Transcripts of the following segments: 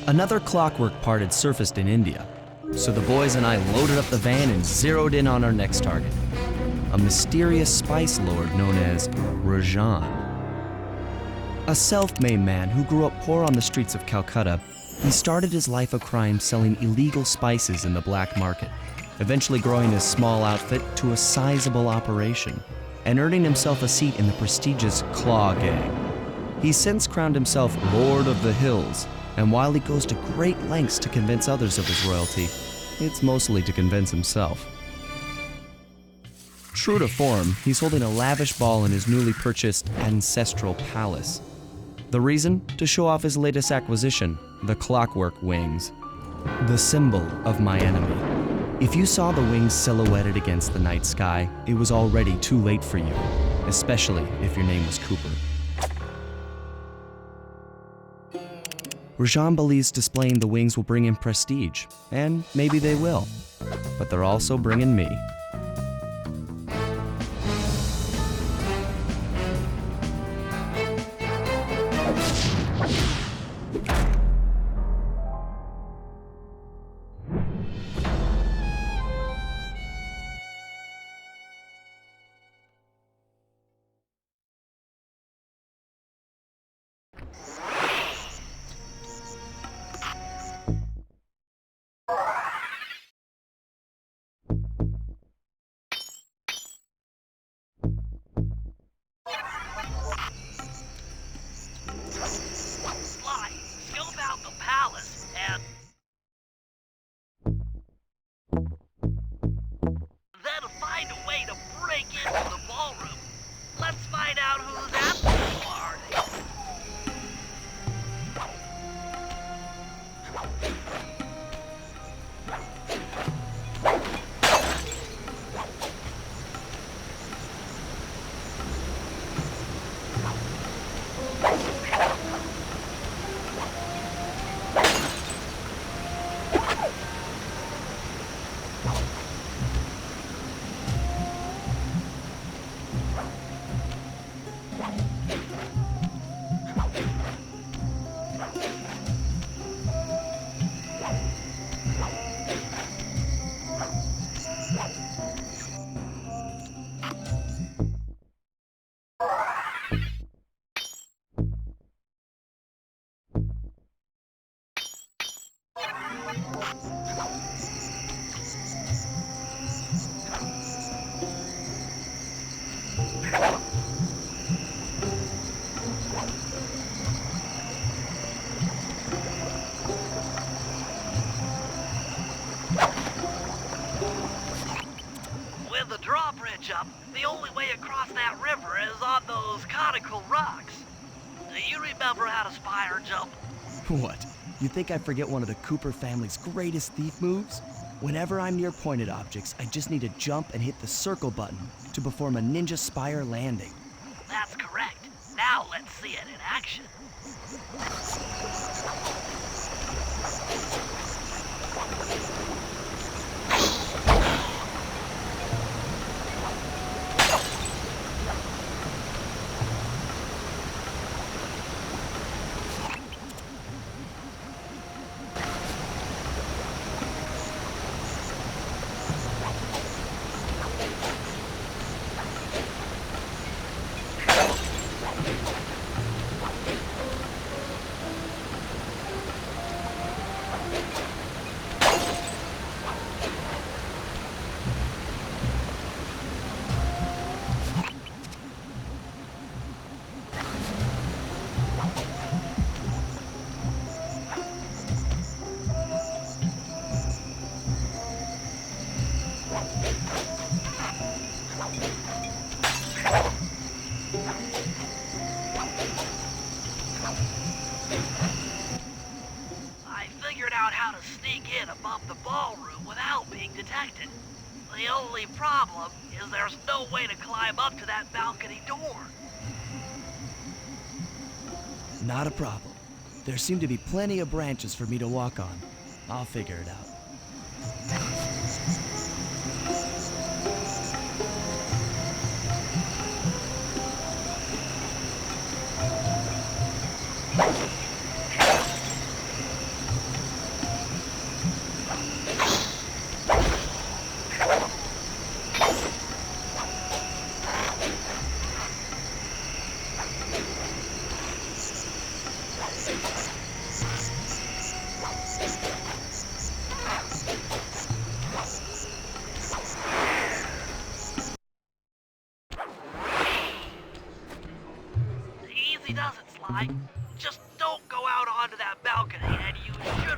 Another clockwork part had surfaced in India, so the boys and I loaded up the van and zeroed in on our next target, a mysterious spice lord known as Rajan. A self-made man who grew up poor on the streets of Calcutta, he started his life of crime selling illegal spices in the black market, eventually growing his small outfit to a sizable operation and earning himself a seat in the prestigious Claw Gang. He's since crowned himself Lord of the Hills, and while he goes to great lengths to convince others of his royalty, it's mostly to convince himself. True to form, he's holding a lavish ball in his newly purchased ancestral palace. The reason? To show off his latest acquisition, the clockwork wings, the symbol of my enemy. If you saw the wings silhouetted against the night sky, it was already too late for you, especially if your name was Cooper. Rajan believes displaying the wings will bring him prestige, and maybe they will, but they're also bringing me. With the drawbridge up, the only way across that river is on those conical rocks. Do you remember how to spire jump? What? You think I forget one of the Cooper family's greatest thief moves? Whenever I'm near pointed objects, I just need to jump and hit the circle button to perform a ninja spire landing. That's correct. Now let's see it in action. Above the ballroom without being detected. The only problem is there's no way to climb up to that balcony door. Not a problem. There seem to be plenty of branches for me to walk on. I'll figure it out. Sly. Just don't go out onto that balcony, and you should...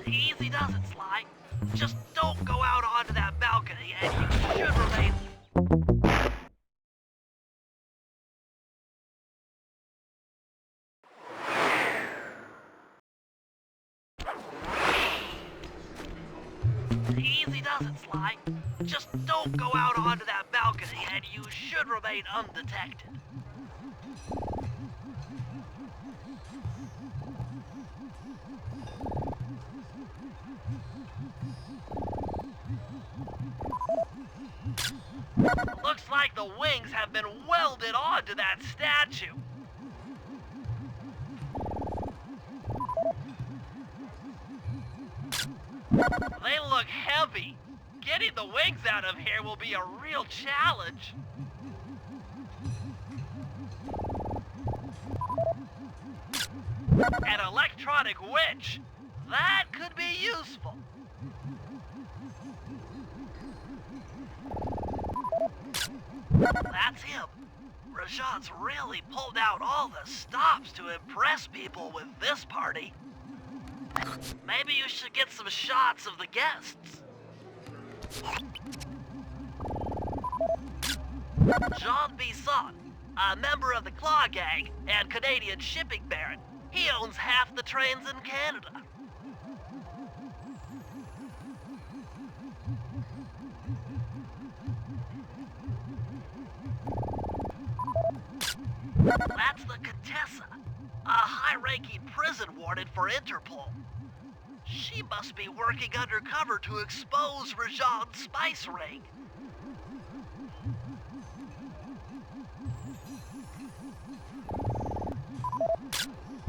Easy does it, Sly. Just don't go out onto that balcony, and you should remain... Easy does it, Sly. Just don't go out onto that balcony, and you should remain undetected. Looks like the wings have been welded onto that statue. They look heavy. Getting the wings out of here will be a real challenge. An electronic winch. That could be useful. That's him. Rajan's really pulled out all the stops to impress people with this party. Maybe you should get some shots of the guests. Jean Bisson, a member of the Claw Gang and Canadian shipping baron. He owns half the trains in Canada. That's the Contessa, a high-ranking prison warden for Interpol. She must be working undercover to expose Rajan's spice ring.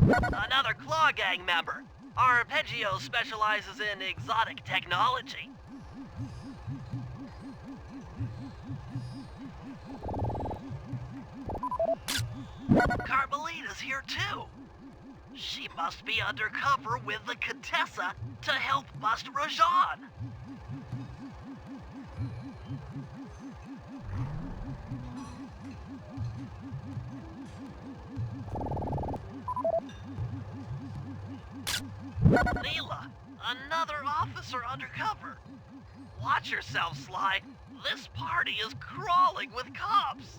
Another Claw Gang member. Arpeggio specializes in exotic technology. Carmelita's here too. She must be undercover with the Contessa to help bust Rajan. Neela, another officer undercover. Watch yourself, Sly. This party is crawling with cops.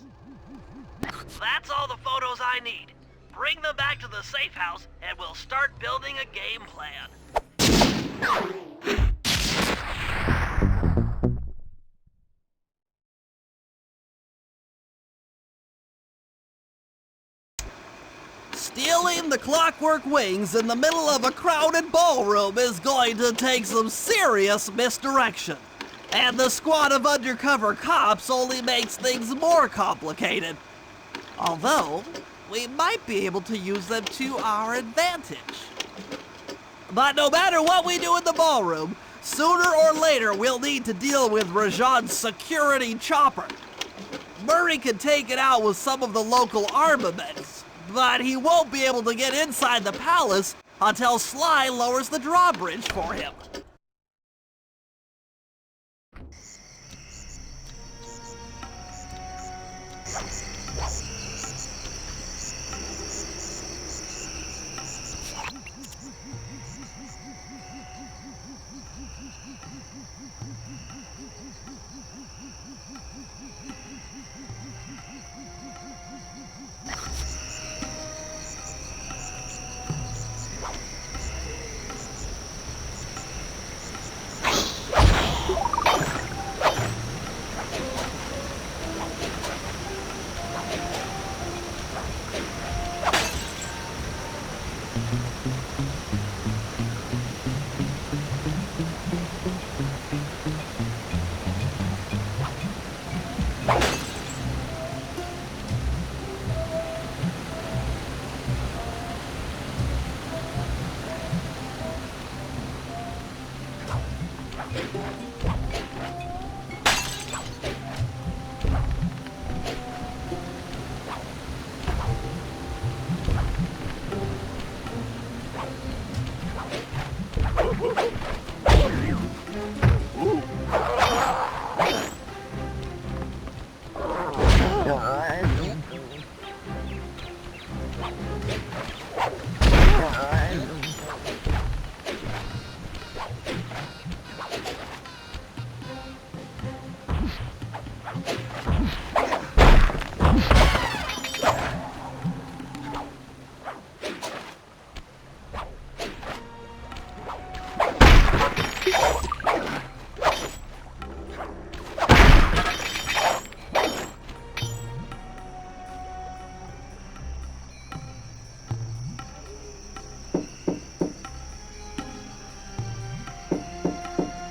That's all the photos I need. Bring them back to the safe house, and we'll start building a game plan. Stealing the clockwork wings in the middle of a crowded ballroom is going to take some serious misdirection. And the squad of undercover cops only makes things more complicated. Although, we might be able to use them to our advantage. But no matter what we do in the ballroom, sooner or later we'll need to deal with Rajan's security chopper. Murray can take it out with some of the local armaments, but he won't be able to get inside the palace until Sly lowers the drawbridge for him.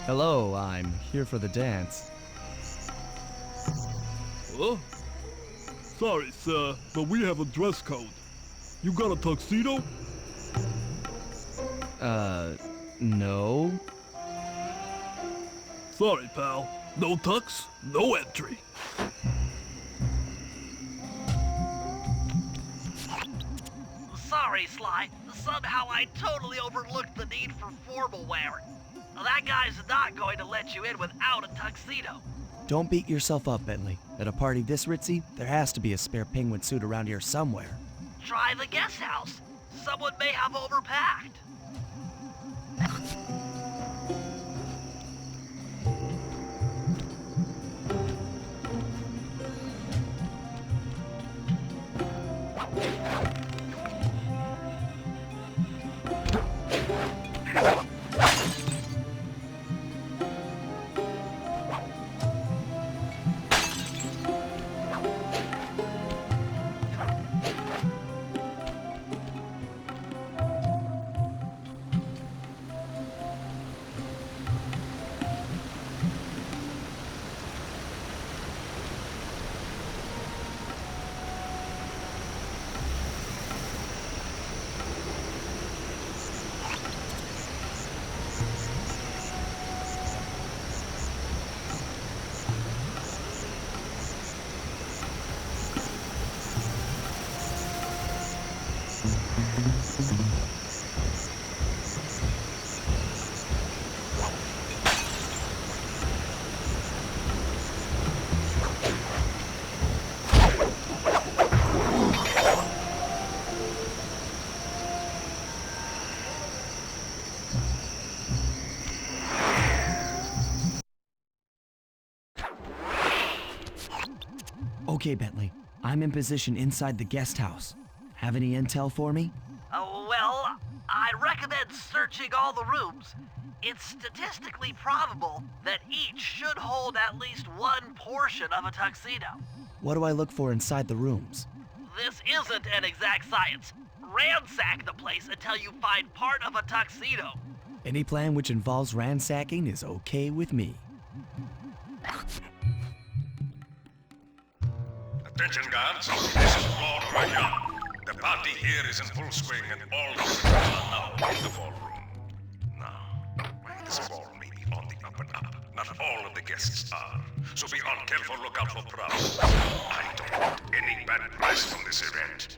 Hello, I'm here for the dance. Huh? Sorry, sir, but we have a dress code. You got a tuxedo? No. Sorry, pal. No tux, no entry. Sorry, Sly. Somehow I totally overlooked the need for formal wear. That guy's not going to let you in without a tuxedo. Don't beat yourself up, Bentley. At a party this ritzy, there has to be a spare penguin suit around here somewhere. Try the guest house. Someone may have overpacked. Okay, Bentley. I'm in position inside the guest house. Have any intel for me? Well, I'd recommend searching all the rooms. It's statistically probable that each should hold at least one portion of a tuxedo. What do I look for inside the rooms? This isn't an exact science. Ransack the place until you find part of a tuxedo. Any plan which involves ransacking is okay with me. Attention, guards. This is Lord Rajan. The party here is in full swing and all guests are now in the ballroom. Now, this ball may be on the up and up. Not all of the guests are. So be on careful lookout for problems. I don't want any bad press from this event.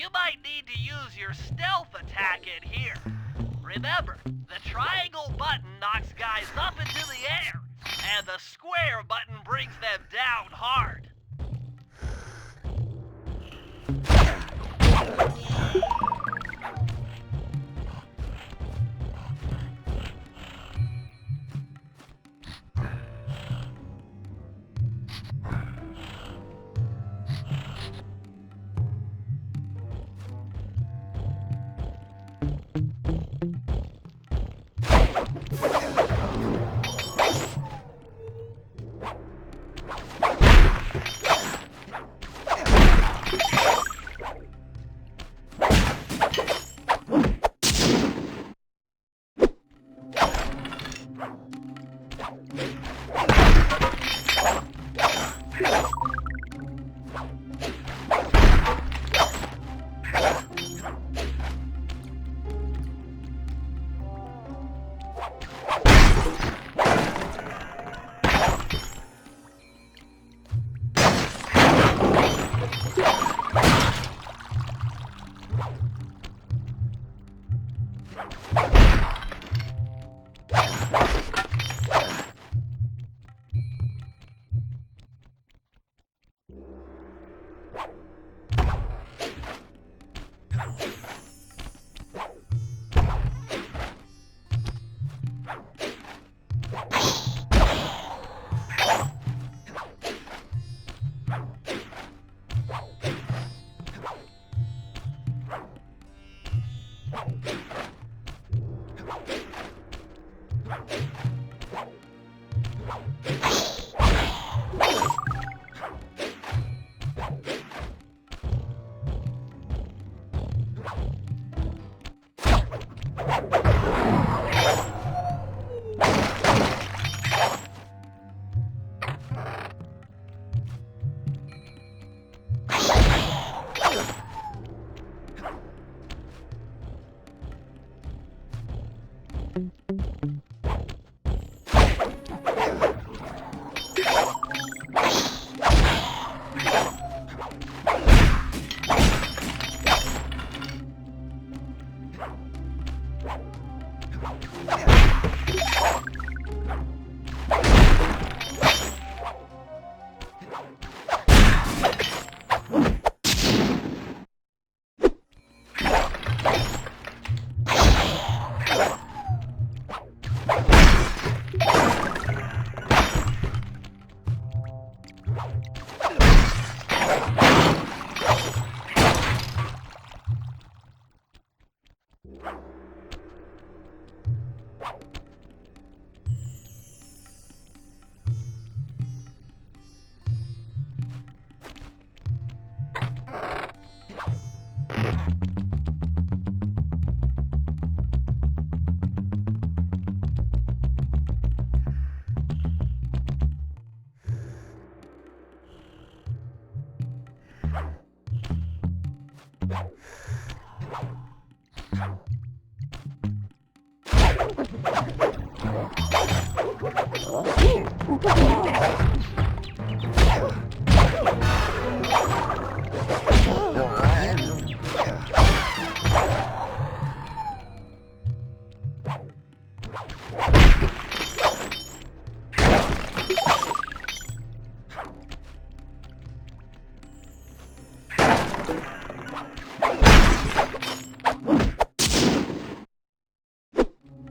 You might need to use your stealth attack in here. Remember, the triangle button knocks guys up into the air, and the square button brings them down hard.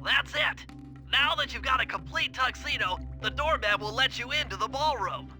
That's it! Now that you've got a complete tuxedo, the doorman will let you into the ballroom.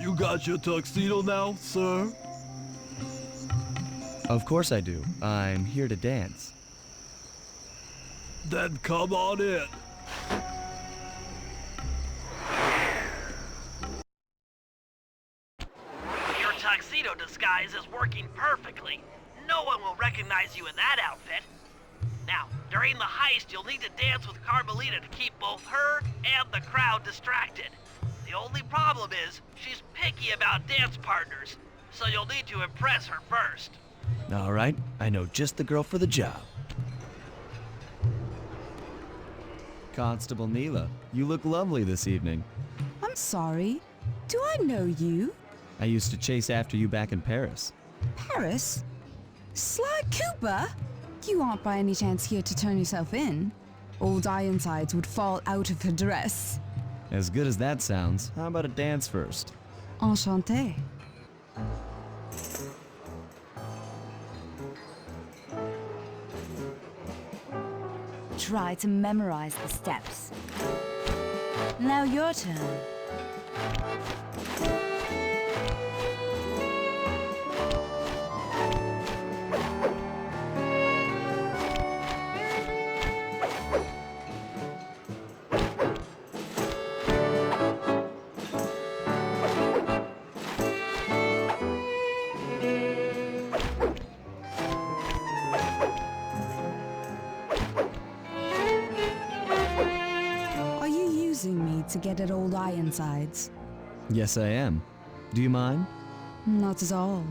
You got your tuxedo now, sir? Of course I do. I'm here to dance. Then come on in. Your tuxedo disguise is working perfectly. No one will recognize you in that outfit. Now, during the heist, you'll need to dance with Carmelita to keep both her and the crowd distracted. The only problem is, she's picky about dance partners, so you'll need to impress her first. All right, I know just the girl for the job. Constable Neela, you look lovely this evening. I'm sorry. Do I know you? I used to chase after you back in Paris. Paris? Sly Cooper? You aren't by any chance here to turn yourself in? Old Ironsides would fall out of her dress. As good as that sounds, how about a dance first? Enchanté. Try to memorize the steps. Now your turn. get at old Ironsides? Yes, I am. Do you mind? Not at all.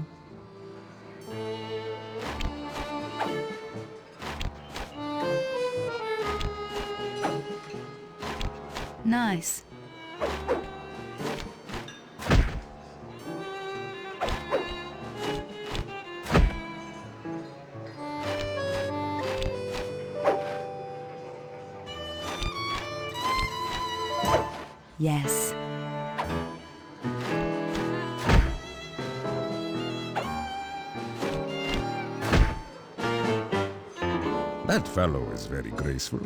Nice. Yes. That fellow is very graceful.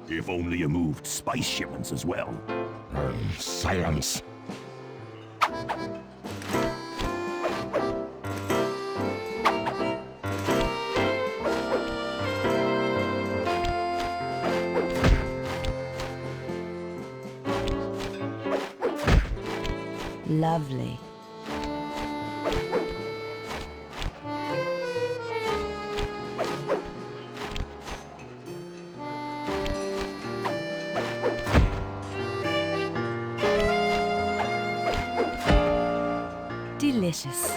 If only you moved spice shipments as well. Silence. Lovely. Delicious.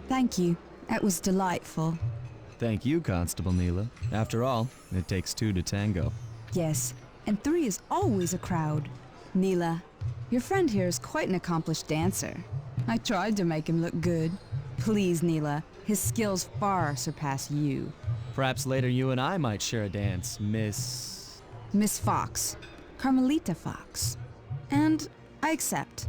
Thank you. That was delightful. Thank you, Constable Neela. After all, it takes two to tango. Yes, and 3 is always a crowd. Neela, your friend here is quite an accomplished dancer. I tried to make him look good. Please, Neela, his skills far surpass you. Perhaps later you and I might share a dance, Miss... Miss Fox. Carmelita Fox. And I accept.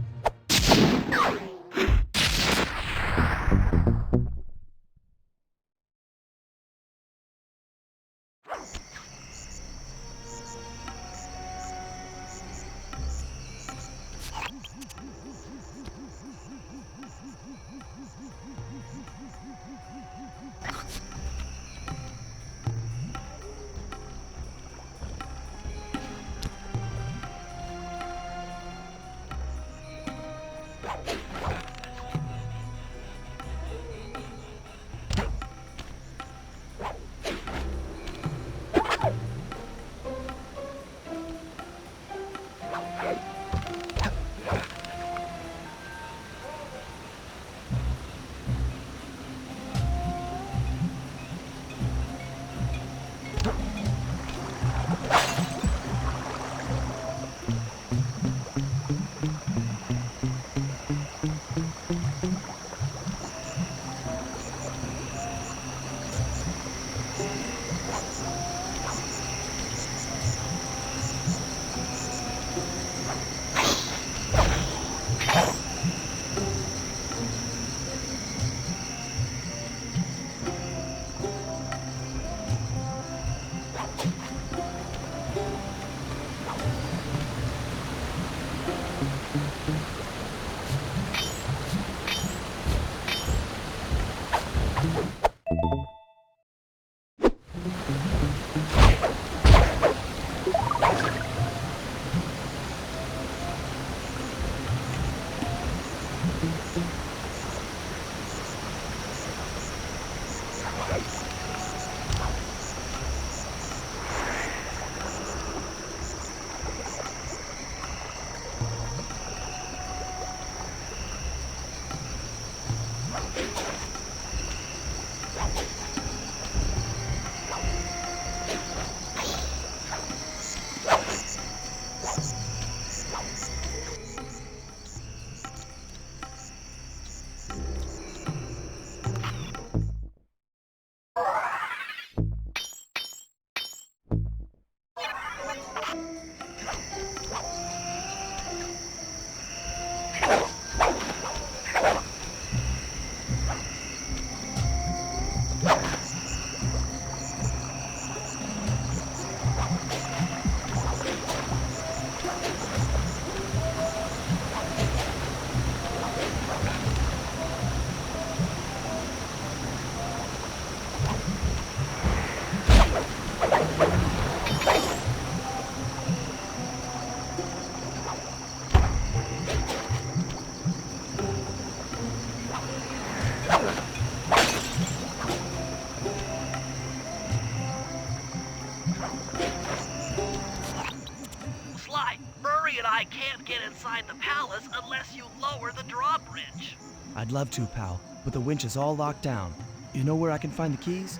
can't get inside the palace unless you lower the drawbridge. I'd love to, pal, but the winch is all locked down. You know where I can find the keys?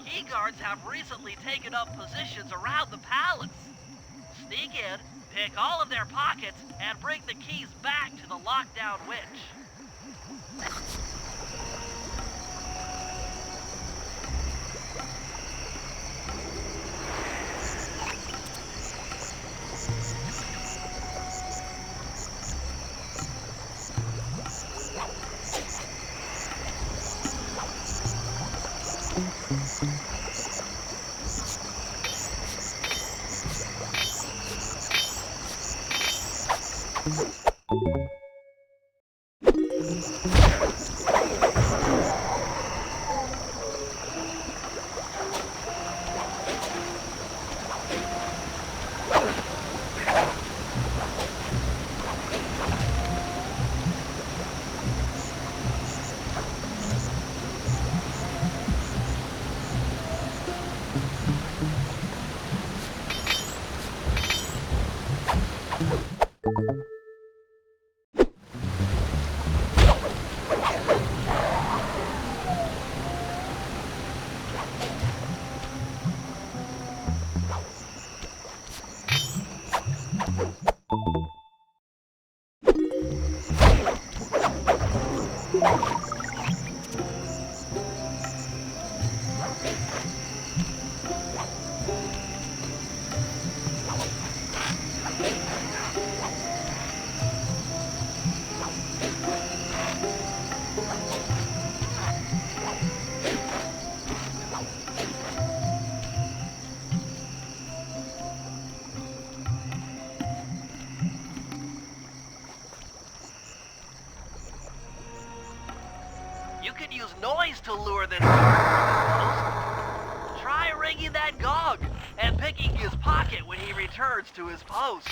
Key guards have recently taken up positions around the palace. Sneak in, pick all of their pockets, and bring the keys back to the lockdown winch. You could use noise to lure this guard. Try ringing that gong and picking his pocket when he returns to his post.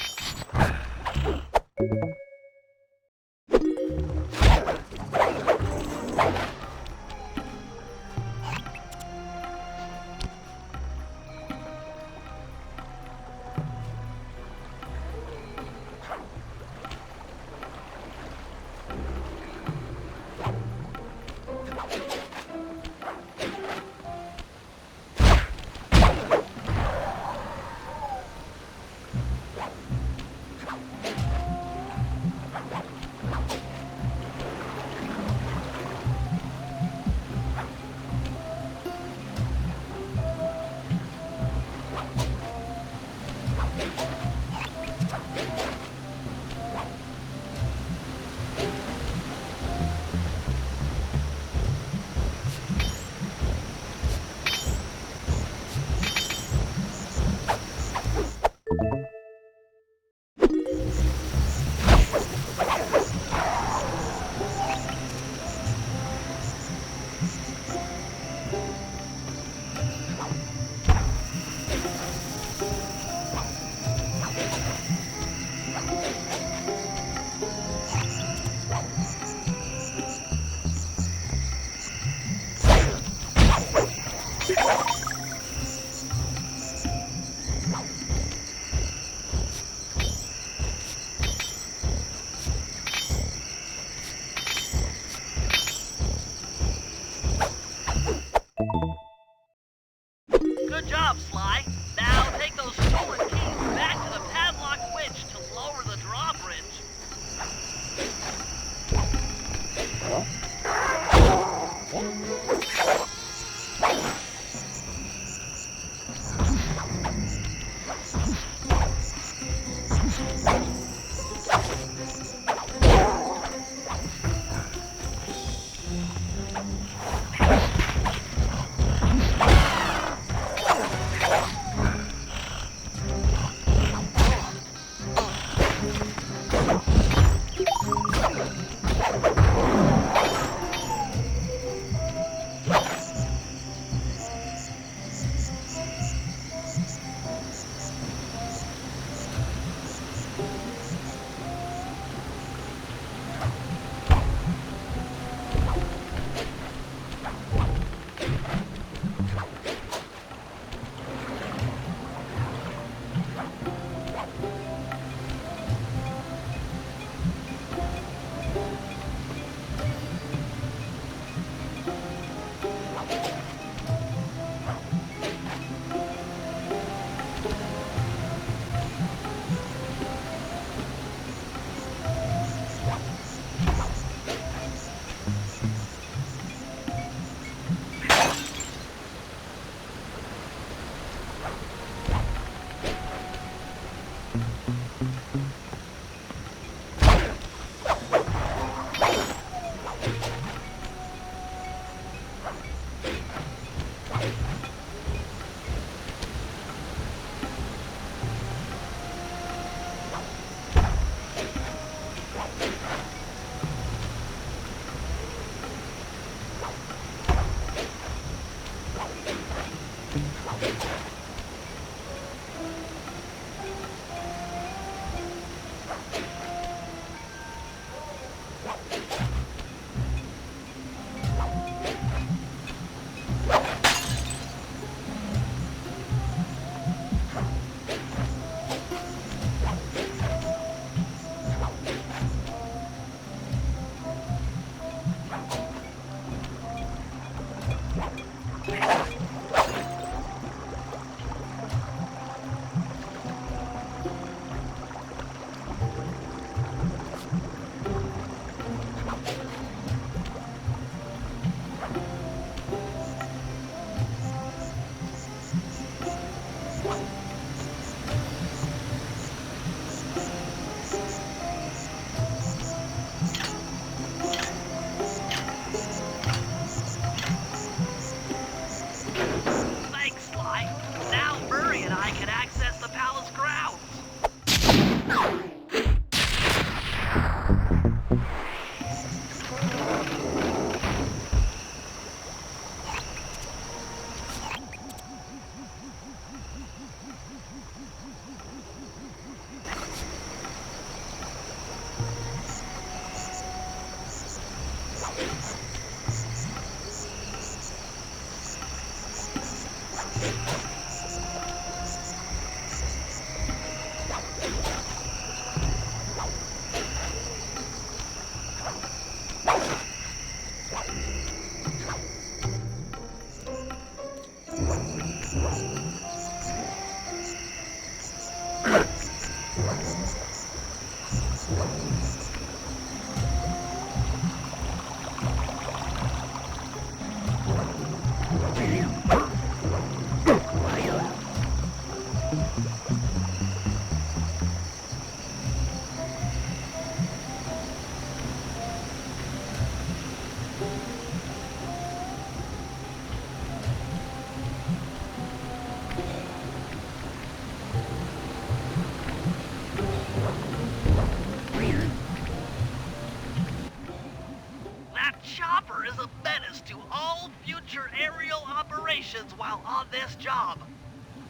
That chopper is a menace to all future aerial operations while on this job.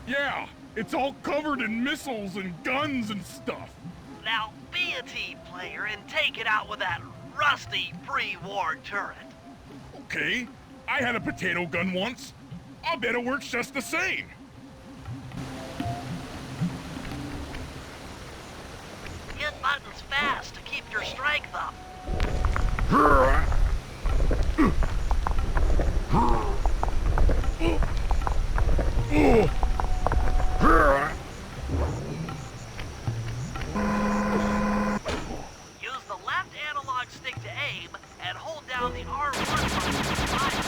Yeah, it's all covered in missiles and guns and stuff. Now be a team player and take it out with that rusty pre-war turret. Okay, I had a potato gun once. I'll bet it works just the same. Hit buttons fast to keep your strength up. Use the left analog stick to aim and hold down the R1 button to fire.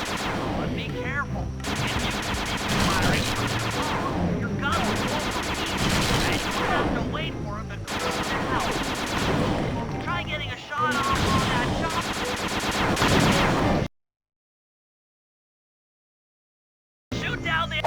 But be careful. If you continue firing for too long, your gun will overheat, and you'll have to wait for him to cool down. Try getting a shot off on that chopper. Shoot down the...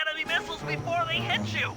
enemy missiles before they hit you!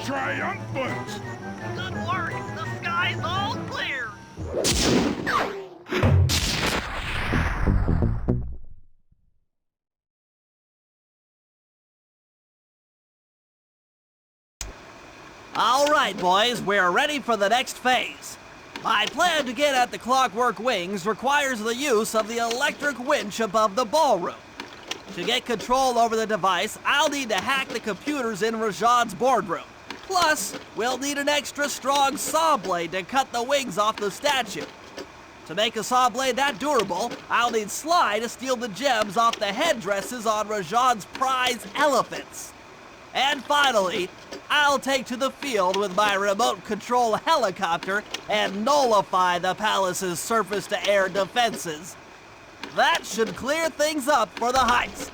Triumphant! Good work! The sky's all clear! All right, boys, we're ready for the next phase. My plan to get at the clockwork wings requires the use of the electric winch above the ballroom. To get control over the device, I'll need to hack the computers in Rajad's boardroom. Plus, we'll need an extra strong saw blade to cut the wings off the statue. To make a saw blade that durable, I'll need Sly to steal the gems off the headdresses on Rajad's prize elephants. And finally, I'll take to the field with my remote control helicopter and nullify the palace's surface-to-air defenses. That should clear things up for the heist.